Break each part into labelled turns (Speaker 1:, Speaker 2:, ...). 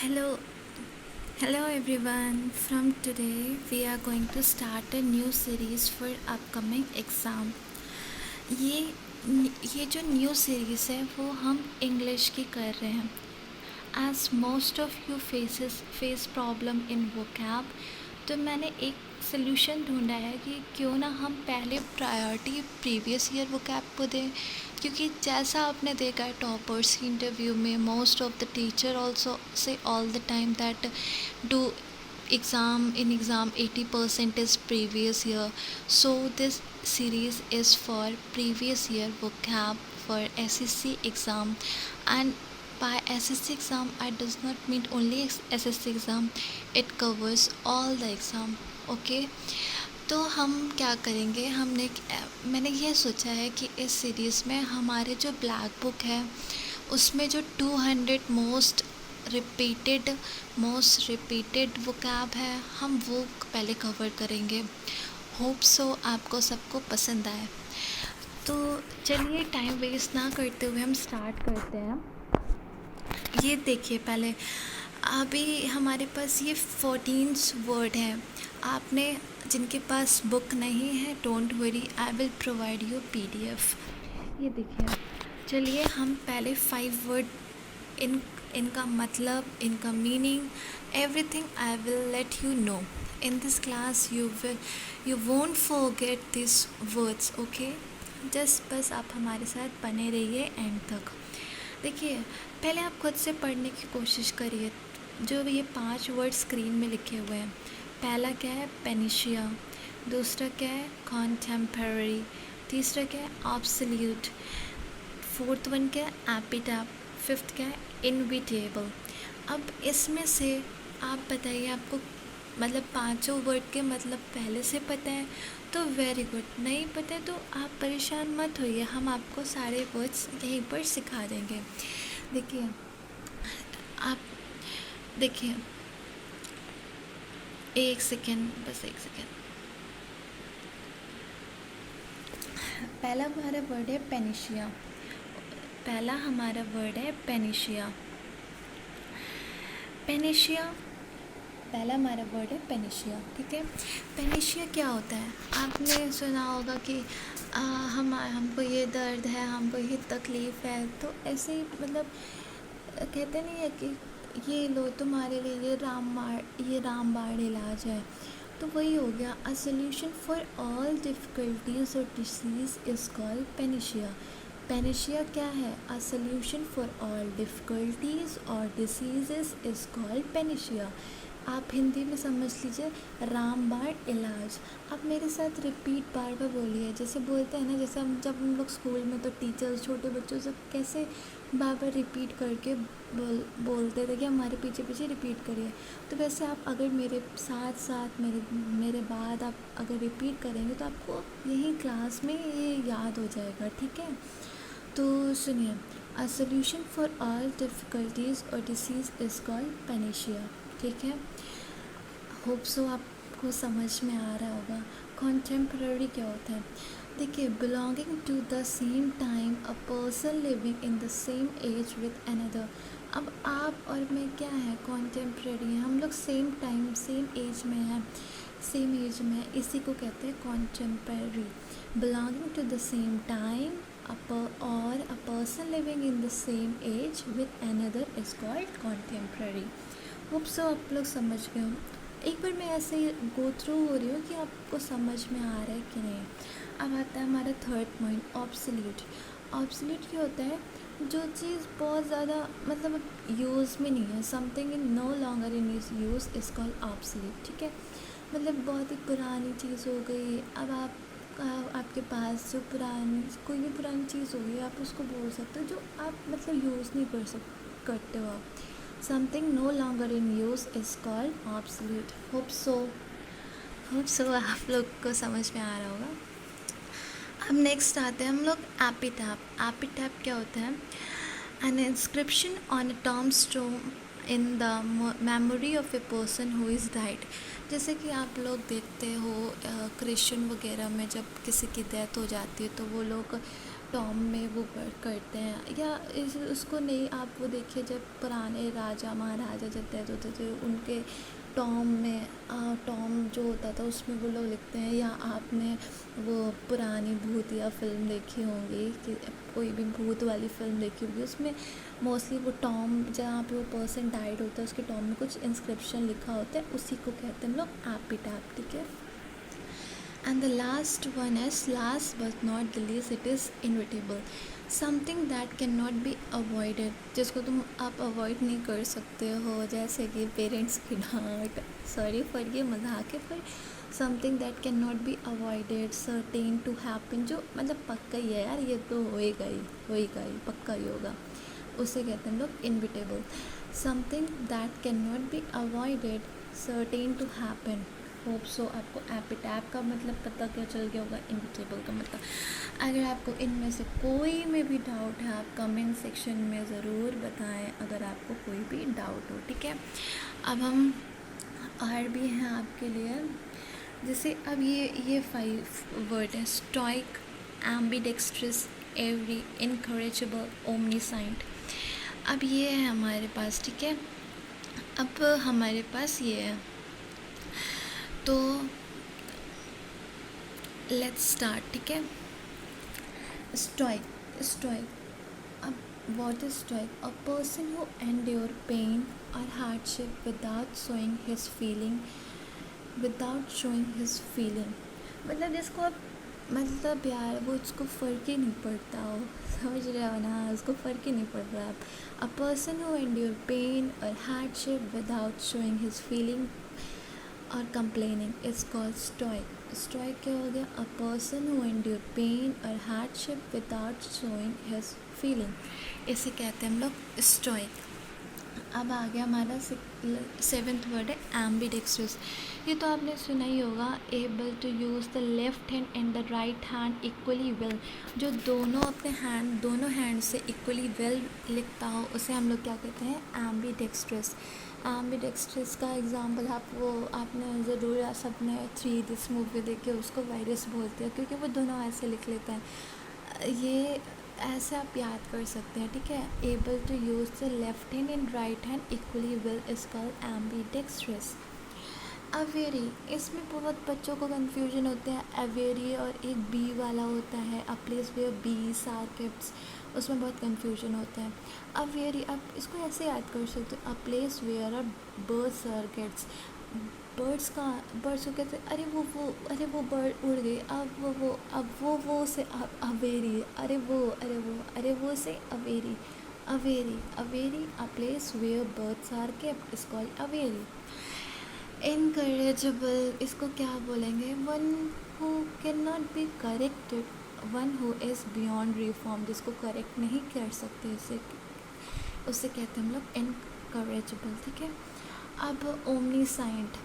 Speaker 1: Hello, hello everyone. From today, we are going to start a new series for upcoming exam. ये ये जो new series है वो हम इंग्लिश की कर रहे हैं. As most of you face problem in vocab, तो मैंने एक सोल्यूशन ढूंढा है कि क्यों ना हम पहले प्रायोरिटी प्रीवियस ईयर vocab को दें, क्योंकि जैसा आपने देखा है टॉपर्स की इंटरव्यू में most of the teacher also say all the time that do exam 80% is previous year. So this series is for previous year vocab for SSC exam. And by SSC exam I does not mean only SSC exam, it covers all the exam. Okay, तो हम क्या करेंगे, मैंने ये सोचा है कि इस सीरीज़ में हमारे जो ब्लैक बुक है उसमें जो 200 मोस्ट रिपीटेड वोकैब है हम वो पहले कवर करेंगे. होप सो आपको सबको पसंद आए. तो चलिए टाइम वेस्ट ना करते हुए हम स्टार्ट करते हैं. ये देखिए, पहले अभी हमारे पास ये 14 वर्ड हैं. आपने जिनके पास बुक नहीं है, don't worry, I will provide you PDF. ये देखिए, चलिए हम पहले 5 वर्ड इनका मतलब, इनका meaning, everything I will let you know. In this class you won't forget this words. Okay, बस आप हमारे साथ बने रहिए एंड तक. देखिए, पहले आप खुद से पढ़ने की कोशिश करिए. जो ये 5 वर्ड स्क्रीन में लिखे हुए हैं, पहला क्या है, पेनिशिया. दूसरा क्या है, कॉन्टेम्पररी. तीसरा क्या है, ऑब्सोल्यूट. फोर्थ वन क्या है, एपिटैप. फिफ्थ क्या है, इनविटेबल. अब इसमें से आप बताइए, आपको मतलब 5 वर्ड के मतलब पहले से पता है तो वेरी गुड. नहीं पता है तो आप परेशान मत होइए, हम आपको सारे वर्ड्स यहीं पर सिखा देंगे. देखिए, आप देखिए, एक सेकेंड. पहला हमारा वर्ड है पेनिशिया. पहला हमारा वर्ड है पेनिशिया. ठीक है, पेनिशिया क्या होता है? आपने सुना होगा कि हमको ये दर्द है, हमको ये तकलीफ़ है, तो ऐसे ही मतलब कहते नहीं है कि ये लो तुम्हारे लिए ये रामबाण इलाज है. तो वही हो गया. A solution for all difficulties और diseases is called panacea. Panacea क्या है? A solution for all difficulties और डिसीज़ेस इज़ कॉल्ड पेनिशिया. आप हिंदी में समझ लीजिए, रामबाण इलाज. आप मेरे साथ रिपीट बार बार बोलिए. जैसे बोलते हैं ना, जैसे जब हम लोग स्कूल में तो टीचर्स छोटे बच्चों से कैसे बार बार रिपीट करके बोलते थे कि हमारे पीछे पीछे रिपीट करिए. तो वैसे आप अगर मेरे साथ मेरे बाद आप अगर रिपीट करेंगे तो आपको यही क्लास में ये याद हो जाएगा. ठीक है, तो सुनिए. अ सोल्यूशन फॉर ऑल डिफ़िकल्टीज और डिसीज़ इज़ कॉल्ड पेनिशिया. ठीक है, होप सो आपको समझ में आ रहा होगा. कॉन्टेम्पररी क्या होता है? देखिए, belonging to the same time, a person living in the same age with another. अब आप और मैं क्या है, कॉन्टेम्पररी हैं. हम लोग सेम टाइम सेम एज में हैं, इसी को कहते हैं contemporary. Belonging to the same time और a person living in the same age with another is called contemporary. Hope so आप लोग समझ गए हो. एक बार मैं ऐसे ही गो थ्रू हो रही हूँ कि आपको समझ में आ रहा है कि नहीं. अब आता है हमारा थर्ड पॉइंट, ऑब्सोल्यूट. ऑब्सोल्यूट क्या होता है? जो चीज़ बहुत ज़्यादा मतलब यूज़ में नहीं है, something in no longer in use is called obsolete. ठीक है, मतलब बहुत ही पुरानी चीज़ हो गई. अब आपके पास जो कोई भी पुरानी चीज़ होगी, आप उसको बोल सकते हो जो आप मतलब यूज़ नहीं करते हो आप. Something no longer in use is called obsolete. Hope so आप लोग को समझ में आ रहा होगा. अब नेक्स्ट आते हैं हम लोग एपिटैप. एपिटैप क्या होता है? An inscription on a tombstone in the memory of a person who is died. जैसे कि आप लोग देखते हो क्रिश्चियन वगैरह में जब किसी की डेथ हो जाती है तो वो लोग टॉम में वो करते हैं, या उसको नहीं, आप वो देखिए जब पुराने राजा महाराजा जब डेथ होते थे उनके टॉम में टॉम जो होता था उसमें वो लोग लिखते हैं, या आपने वो पुरानी भूतिया फिल्म देखी होंगी कि कोई भी भूत वाली फिल्म देखी होगी, उसमें मोस्टली वो टॉम जहाँ पे वो पर्सन डाइड होता है उसके टॉम में कुछ इंस्क्रिप्शन लिखा होता है, उसी को कहते हैं हम लोग एपिटैफ, ठीक है। And the last one is, last but not the least, it is inevitable, something that cannot be avoided, जिसको तुम आप अवॉइड नहीं कर सकते हो, जैसे कि पेरेंट्स की डांट, सॉरी फॉर ये मजाक है, पर something that can not be avoided, certain to happen, जो मतलब पक्का ही है यार, ये तो होएगा ही पक्का ही होगा, उसे कहते हैं हम लोग inevitable. Something that can not be avoided, certain to happen. Hope so आपको एपिटैप का मतलब पता क्या चल गया होगा, इनविटेबल का मतलब। अगर आपको इनमें से कोई में भी डाउट है आप कमेंट सेक्शन में ज़रूर बताएं, अगर आपको कोई भी डाउट हो, ठीक है। अब हम और भी हैं आपके लिए, जैसे अब ये 5 वर्ड है, स्टॉइक, एम्बिडेक्स्ट्रस, एवरी, इनकरेजेबल, ओमनीसाइंट। अब ये है हमारे पास, ठीक है। अब हमारे पास ये है, तो लेट्स स्टार्ट, ठीक है। स्टॉइक, अब what is stoic? A person who endure pain और hardship without showing his feeling, मतलब जिसको आप मतलब यार वो उसको फ़र्क ही नहीं पड़ता हो, समझ रहे हो ना, उसको फ़र्क ही नहीं पड़ रहा। आप a person who endure pain और hardship without showing his feeling और complaining is called stoic. Stoic क्या हो गया? A person who endure pain और hardship without showing his feeling, इसे कहते हैं हम लोग स्टॉइक। अब आ गया हमारा 7th वर्ड है एम्बिडेक्स्ट्रस। ये तो आपने सुना ही होगा, able to use the left hand and the right hand equally well, जो दोनों हैंड से इक्वली वेल लिखता हो उसे हम लोग क्या कहते हैं? एम्बिडेक्स्ट्रस। एम्बिडेक्स्ट्रस का एग्जांपल आपने ज़रूर सबने 3 इडियट्स मूवी देखी, उसको वायरस बोलते हैं क्योंकि वो दोनों ऐसे लिख लेते हैं। ये ऐसे आप याद कर सकते हैं, ठीक है। Able to use the left hand and right hand equally well is called ambidextrous. Aviary, इसमें बहुत बच्चों को कन्फ्यूजन होते हैं। अवेरी और एक बी वाला होता है, अ place where bees are kept, उसमें बहुत कन्फ्यूजन होता है। अवेरी, आप इसको ऐसे याद कर सकते हो, a place where are birds are केट्स, बर्ड्स को कहते हैं, अरे वो बर्ड उड़ गई, अब वो से अवेरी, अरे वो से aviary, a place where birds are kept is called aviary. Incorrigible, इसको क्या बोलेंगे? One who can not be corrected, one who is beyond reform, जिसको करेक्ट नहीं कर सकते, उसे कहते हैं हम लोग इनकरेजेबल, ठीक है। अब ओमनीसाइंट,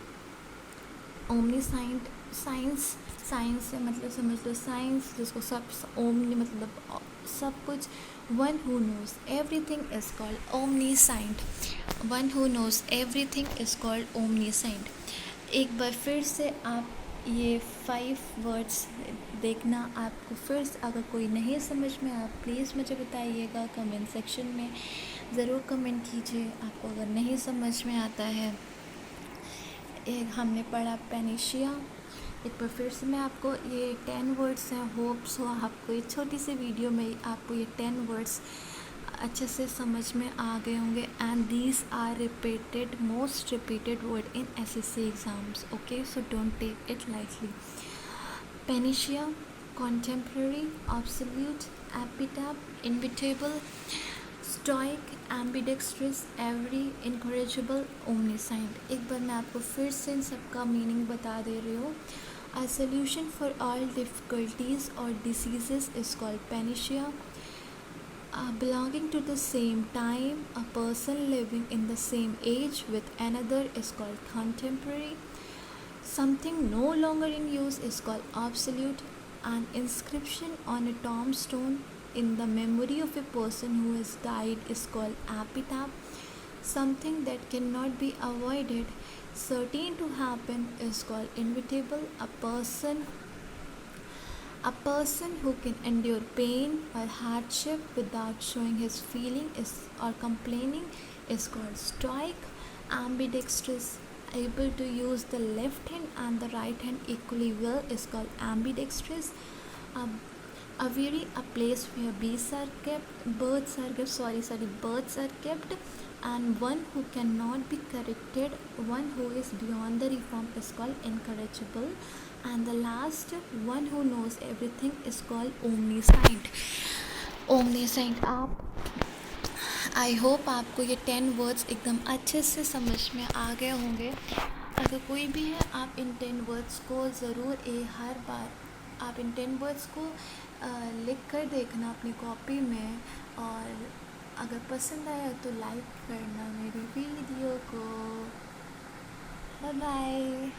Speaker 1: साइंस से मतलब समझ लो साइंस, जिसको सब ओमनी मतलब सब कुछ। One who knows everything is called omniscient, one who knows everything is called omniscient. एक बार फिर से आप ये 5 वर्ड्स देखना, आपको फिर से अगर कोई नहीं समझ में आप प्लीज़ मुझे बताइएगा कमेंट सेक्शन में, ज़रूर कमेंट कीजिए आपको अगर नहीं समझ में आता है। एक हमने पढ़ा पेनिशिया, एक बार फिर से मैं आपको ये 10 वर्ड्स हैं, होप्स हो आपको ये छोटी सी वीडियो में आपको ये 10 वर्ड्स अच्छे से समझ में आ गए होंगे। And these are repeated, most repeated word in SSC exams, okay, so don't take it lightly. Panacea, contemporary, obsolete, epitaph, inevitable, stoic, ambidextrous, aviary, incorrigible, omniscient. एक बार मैं आपको फिर से इन सबका मीनिंग बता दे रही हूँ। A solution for all difficulties or diseases is called panacea. Belonging to the same time, a person living in the same age with another is called contemporary. Something no longer in use is called obsolete. An inscription on a tombstone in the memory of a person who has died is called epitaph. Something that cannot be avoided, certain to happen, is called inevitable. A person A person who can endure pain or hardship without showing his feeling is or complaining is called stoic. Ambidextrous, able to use the left hand and the right hand equally well, is called ambidextrous. Um, Aviary, a place where birds are kept, and one who cannot be corrected, one who is beyond the reform is called incorrigible, and the last one who knows everything is called omniscient. आप, I hope आपको ये 10 words एकदम अच्छे से समझ में आ गए होंगे. अगर कोई भी है, आप इन 10 वर्ड्स को ज़रूर हर बार आप इन 10 वर्ड्स को लिख कर देखना अपनी कॉपी में, और अगर पसंद आया तो लाइक करना मेरी वीडियो को. Bye bye.